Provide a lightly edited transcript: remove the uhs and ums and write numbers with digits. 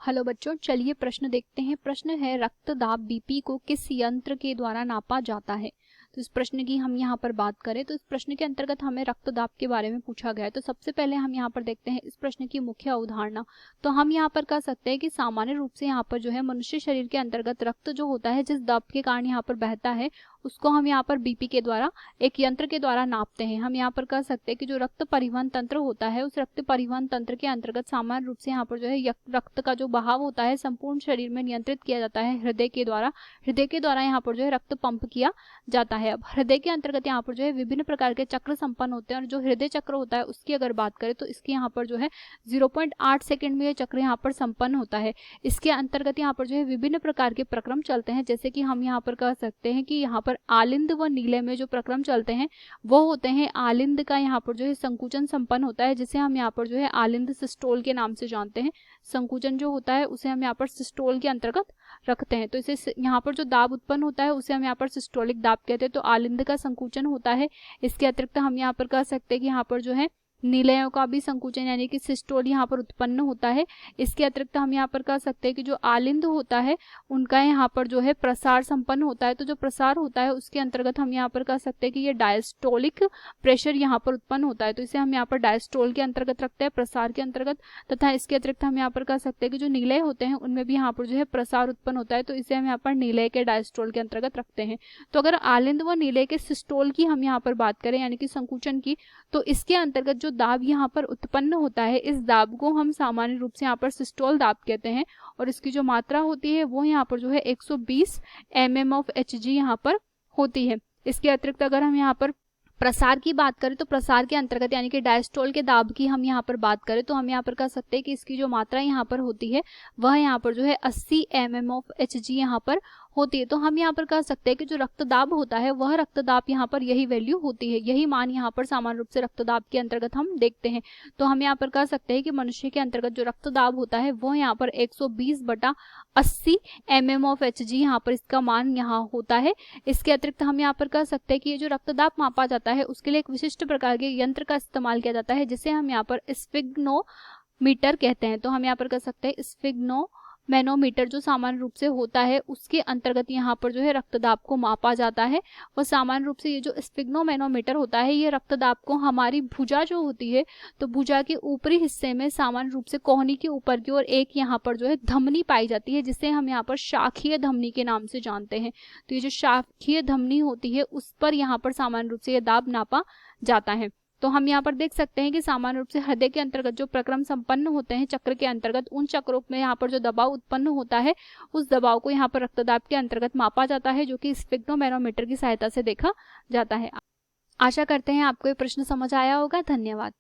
Hello बच्चों, चलिए प्रश्न देखते हैं। प्रश्न है रक्तदाब बीपी को किस यंत्र के द्वारा नापा जाता है। तो इस प्रश्न की हम यहाँ पर बात करें तो इस प्रश्न के अंतर्गत हमें रक्तदाब के बारे में पूछा गया है। तो सबसे पहले हम यहाँ पर देखते हैं इस प्रश्न की मुख्य अवधारणा। तो हम यहाँ पर कह सकते हैं कि सामान्य रूप से यहाँ पर जो है मनुष्य शरीर के अंतर्गत रक्त जो होता है जिस दाब के कारण यहाँ पर बहता है उसको हम यहाँ पर बीपी के द्वारा एक यंत्र के द्वारा नापते हैं। हम यहाँ पर कह सकते हैं कि जो रक्त परिवहन तंत्र होता है उस रक्त परिवहन तंत्र के अंतर्गत सामान्य रूप से यहाँ पर जो है रक्त का जो बहाव होता है संपूर्ण शरीर में नियंत्रित किया जाता है हृदय के द्वारा। हृदय के द्वारा यहाँ पर जो है रक्त पंप किया जाता है। अब हृदय के अंतर्गत यहाँ पर जो है विभिन्न प्रकार के चक्र संपन्न होते हैं और जो हृदय चक्र होता है उसकी अगर बात करें तो इसके यहाँ पर जो है 0.8 सेकंड में ये चक्र यहाँ पर संपन्न होता है। इसके अंतर्गत यहाँ पर जो है विभिन्न प्रकार के प्रक्रम चलते हैं, जैसे कि हम यहाँ पर कह सकते हैं कि यहाँ पर आलिंद व नीले में जो प्रक्रम चलते हैं वो होते हैं आलिंद का यहाँ पर जो है संकुचन संपन्न होता है, जिसे हम यहाँ पर जो है आलिंद सिस्टोल के नाम से जानते हैं। संकुचन जो होता है उसे हम यहाँ पर सिस्टोल के अंतर्गत रखते हैं। तो इसे यहाँ पर जो दाब उत्पन्न होता है उसे हम यहाँ पर सिस्टोलिक दाब कहते हैं। तो आलिंद का संकुचन होता है। इसके अतिरिक्त हम यहाँ पर कह सकते हैं कि यहाँ पर जो है नीलयों का भी संकुचन यानी कि सिस्टोल यहाँ पर उत्पन्न होता है। इसके अतिरिक्त हम यहाँ पर कह सकते हैं कि जो आलिंद होता है उनका यहाँ पर जो है प्रसार संपन्न होता है। तो जो प्रसार होता है उसके अंतर्गत हम यहाँ पर कह सकते हैं कि ये डायस्टोलिक प्रेशर यहाँ पर उत्पन्न होता है। तो इसे हम यहाँ पर डायस्टोल के अंतर्गत रखते हैं, प्रसार के अंतर्गत। तथा इसके अतिरिक्त हम यहाँ पर कह सकते हैं कि जो नीलय होते हैं उनमें भी यहाँ पर जो है प्रसार उत्पन्न होता है। तो इसे हम यहाँ पर नीलय के डायस्टोल के अंतर्गत रखते हैं। तो अगर आलिंद व नीलय के सिस्टोल की हम यहाँ पर बात करें यानी कि संकुचन की, तो इसके अंतर्गत जो दाब यहाँ पर उत्पन्न होता है इस दाब को हम सामान्य रूप से यहाँ पर सिस्टोल दाब कहते हैं। और इसकी जो मात्रा होती है वो यहाँ पर जो है 120 mm of Hg यहाँ पर होती है। इसके अतिरिक्त अगर हम यहाँ पर प्रसार की बात करें तो प्रसार के अंतर्गत यानी कि डायस्टोल के दाब की हम यहाँ पर बात करें तो हम यहाँ पर कह सकते हैं कि इसकी जो मात्रा यहाँ पर होती है वह यहाँ पर जो है 80 mm of Hg यहाँ पर होती है। तो हम यहाँ पर कह सकते हैं कि जो रक्तदाब होता है वह रक्तदाब यहाँ पर यही वैल्यू होती है, यही मान यहाँ पर सामान्य रूप से रक्तदाब के अंतर्गत हम देखते हैं। तो हम यहाँ पर कह सकते हैं कि मनुष्य के अंतर्गत जो रक्तदाब होता है वह यहाँ पर 120/80 mm of Hg यहाँ पर इसका मान यहाँ होता है। इसके अतिरिक्त हम यहाँ पर कह सकते हैं कि ये जो रक्तदाब मापा जाता है उसके लिए एक विशिष्ट प्रकार के यंत्र का इस्तेमाल किया जाता है जिसे हम यहाँ पर स्फिग्नोमीटर कहते हैं। तो हम यहाँ पर कह सकते हैं स्फिग्नोमैनोमीटर जो सामान्य रूप से होता है उसके अंतर्गत यहाँ पर जो है रक्तदाब को मापा जाता है। और सामान्य रूप से ये जो स्फिग्नोमैनोमीटर होता है ये रक्तदाब को हमारी भुजा जो होती है तो भुजा के ऊपरी हिस्से में सामान्य रूप से कोहनी के ऊपर की ओर एक यहाँ पर जो है धमनी पाई जाती है जिसे हम यहाँ पर शाखीय धमनी के नाम से जानते हैं। तो ये जो शाखीय धमनी होती है उस पर यहाँ पर सामान्य रूप से ये दाब नापा जाता है। तो हम यहाँ पर देख सकते हैं कि सामान्य रूप से हृदय के अंतर्गत जो प्रक्रम संपन्न होते हैं चक्र के अंतर्गत उन चक्रों में यहाँ पर जो दबाव उत्पन्न होता है उस दबाव को यहाँ पर रक्तदाब के अंतर्गत मापा जाता है जो कि स्फिग्नोमैनोमीटर की सहायता से देखा जाता है। आशा करते हैं आपको ये प्रश्न समझ आया होगा। धन्यवाद।